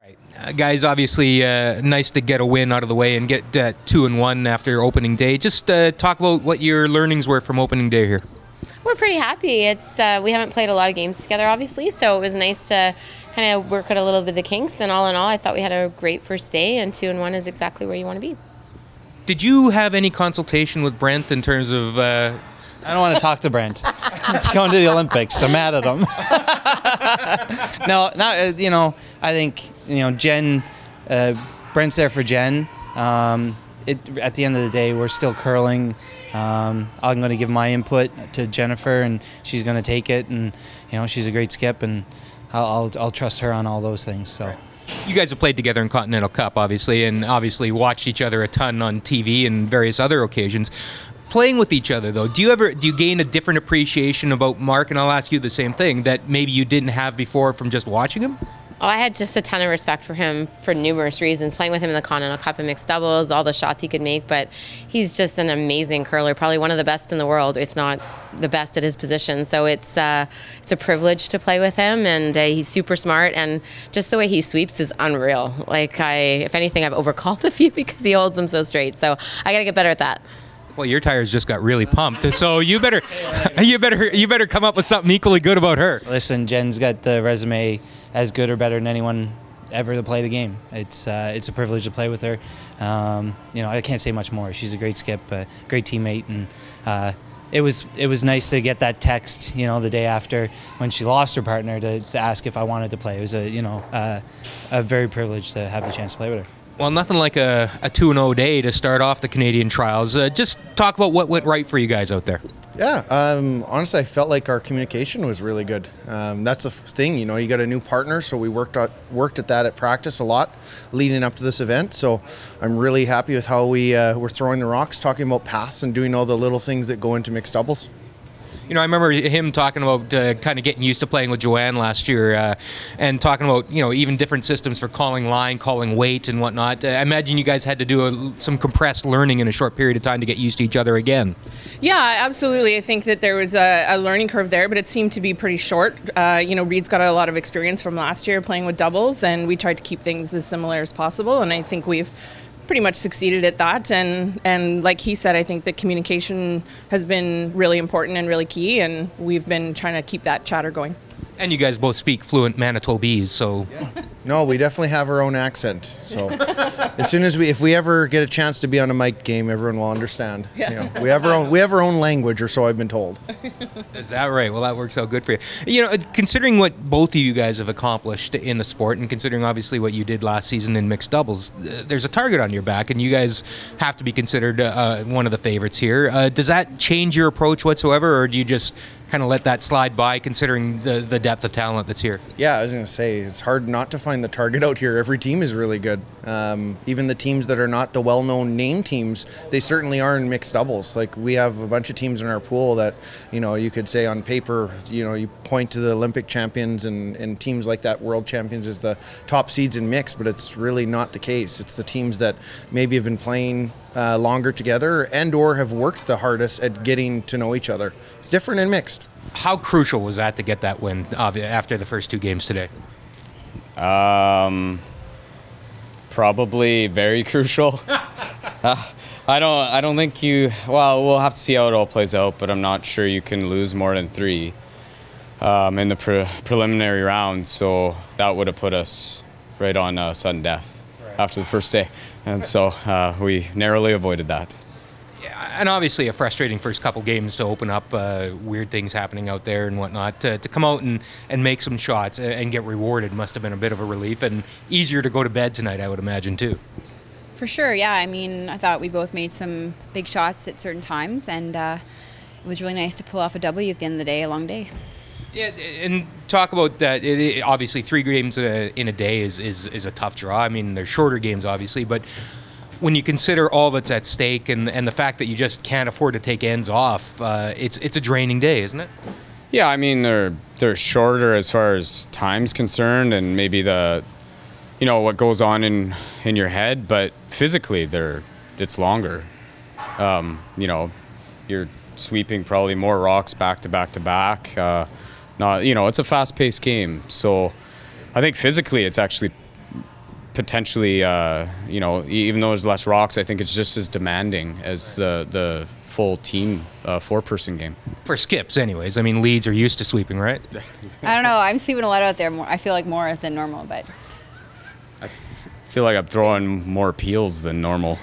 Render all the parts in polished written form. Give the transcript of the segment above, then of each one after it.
Right. Guys, obviously nice to get a win out of the way and get 2-1 after opening day. Just talk about what your learnings were from opening day here. We're pretty happy. It's we haven't played a lot of games together, obviously, so it was nice to kind of work out a little bit of the kinks. And all in all, I thought we had a great first day, and 2-1 is exactly where you want to be. Did you have any consultation with Brent in terms of... I don't want to talk to Brent. He's going to the Olympics. I'm mad at him. No, not, I think, Jen, Brent's there for Jen. At the end of the day, we're still curling. I'm going to give my input to Jennifer, and she's going to take it. And, she's a great skip, and I'll trust her on all those things. So. Right. You guys have played together in Continental Cup, obviously, and obviously watched each other a ton on TV and various other occasions. Playing with each other, though, do you gain a different appreciation about Mark? And I'll ask you the same thing that maybe you didn't have before from just watching him. Oh, I had just a ton of respect for him for numerous reasons. Playing with him in the Continental Cup and mixed doubles, all the shots he could make, but he's just an amazing curler, probably one of the best in the world, if not the best at his position. So it's a privilege to play with him, and he's super smart, and just the way he sweeps is unreal. Like if anything, I've overcalled a few because he holds them so straight. So I got to get better at that. Well, your tires just got really pumped, so you better come up with something equally good about her. Listen, Jen's got the resume as good or better than anyone ever to play the game. It's a privilege to play with her. I can't say much more. She's a great skip, a great teammate, and it was nice to get that text, the day after when she lost her partner to ask if I wanted to play. It was a very privileged to have the chance to play with her. Well, nothing like a 2-0 day to start off the Canadian trials. Just talk about what went right for you guys out there. Yeah, honestly, I felt like our communication was really good. That's the thing, you got a new partner, so we worked at that at practice a lot leading up to this event. So I'm really happy with how we were throwing the rocks, talking about paths, and doing all the little things that go into mixed doubles. I remember him talking about kind of getting used to playing with Joanne last year and talking about, even different systems for calling line, calling weight and whatnot. I imagine you guys had to do some compressed learning in a short period of time to get used to each other again. Yeah, absolutely. I think that there was a learning curve there, but it seemed to be pretty short. Reid's got a lot of experience from last year playing with doubles, and we tried to keep things as similar as possible, and I think we've pretty much succeeded at that, and like he said, I think the communication has been really important and really key, and we've been trying to keep that chatter going. And you guys both speak fluent Manitobese, so... Yeah. No, we definitely have our own accent, so as soon as if we ever get a chance to be on a mic game, everyone will understand. Yeah. We have our own language, or so I've been told. Is that right? Well, that works out good for you. Considering what both of you guys have accomplished in the sport, and considering obviously what you did last season in mixed doubles, there's a target on your back, and you guys have to be considered one of the favorites here. Does that change your approach whatsoever, or do you just kind of let that slide by, considering the depth of talent that's here? Yeah, I was going to say, it's hard not to find the target out here. Every team is really good. Even the teams that are not the well-known name teams, they certainly are in mixed doubles. Like, we have a bunch of teams in our pool that, you could say on paper, you point to the Olympic champions and teams like that, world champions, as the top seeds in mixed, but it's really not the case. It's the teams that maybe have been playing longer together and or have worked the hardest at getting to know each other. It's different in mixed. How crucial was that to get that win after the first two games today? Probably very crucial. I don't think we'll have to see how it all plays out, but I'm not sure you can lose more than 3 in the preliminary round, so that would have put us right on sudden death after the first day, and so we narrowly avoided that. And obviously a frustrating first couple games to open up, weird things happening out there and whatnot. To come out and make some shots and get rewarded must have been a bit of a relief, and easier to go to bed tonight, I would imagine, too. For sure, yeah. I mean, I thought we both made some big shots at certain times, and it was really nice to pull off a W at the end of the day, a long day. Yeah, and talk about that. Obviously, 3 games in a day is a tough draw. I mean, they're shorter games, obviously, but when you consider all that's at stake and the fact that you just can't afford to take ends off, it's a draining day, isn't it? Yeah, I mean, they're shorter as far as time's concerned, and maybe what goes on in your head, but physically it's longer. You're sweeping probably more rocks back to back to back. It's a fast-paced game, so I think physically it's actually potentially, you know, even though there's less rocks, I think it's just as demanding as the full team 4-person game. For skips, anyways. I mean, leads are used to sweeping, right? I don't know. I'm sweeping a lot out there. More, I feel like more than normal, but I feel like I'm throwing more peels than normal.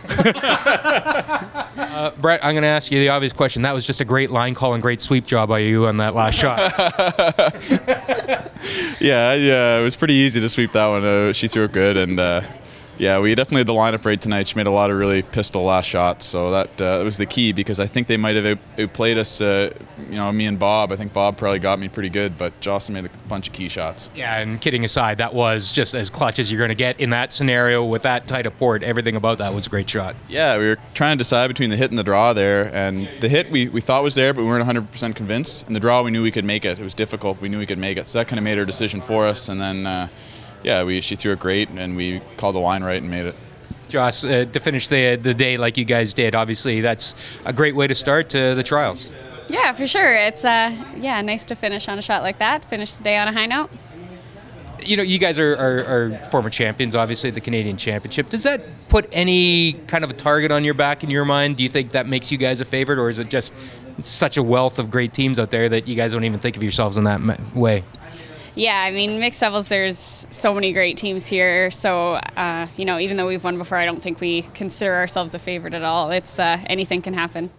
Brett, I'm going to ask you the obvious question. That was just a great line call and great sweep job by you on that last shot. Yeah, it was pretty easy to sweep that one. She threw it good, and yeah, we definitely had the lineup right tonight. She made a lot of really pistol last shots, so that was the key, because I think they might have outplayed us, you know, me and Bob. I think Bob probably got me pretty good, but Jocelyn made a bunch of key shots. Yeah, and kidding aside, that was just as clutch as you're going to get in that scenario with that tight a port. Everything about that was a great shot. Yeah, we were trying to decide between the hit and the draw there, and the hit we thought was there, but we weren't 100% convinced, and the draw we knew we could make it. It was difficult, we knew we could make it, so that kind of made our decision for us, and then yeah, she threw it great, and we called the line right and made it. Joss, to finish the day like you guys did, obviously that's a great way to start the trials. Yeah, for sure. It's yeah, nice to finish on a shot like that, finish the day on a high note. You know, you guys are former champions, obviously, at the Canadian Championship. Does that put any kind of a target on your back in your mind? Do you think that makes you guys a favorite, or is it just such a wealth of great teams out there that you guys don't even think of yourselves in that way? Yeah, I mean, mixed doubles, there's so many great teams here. So, you know, even though we've won before, I don't think we consider ourselves a favorite at all. It's anything can happen.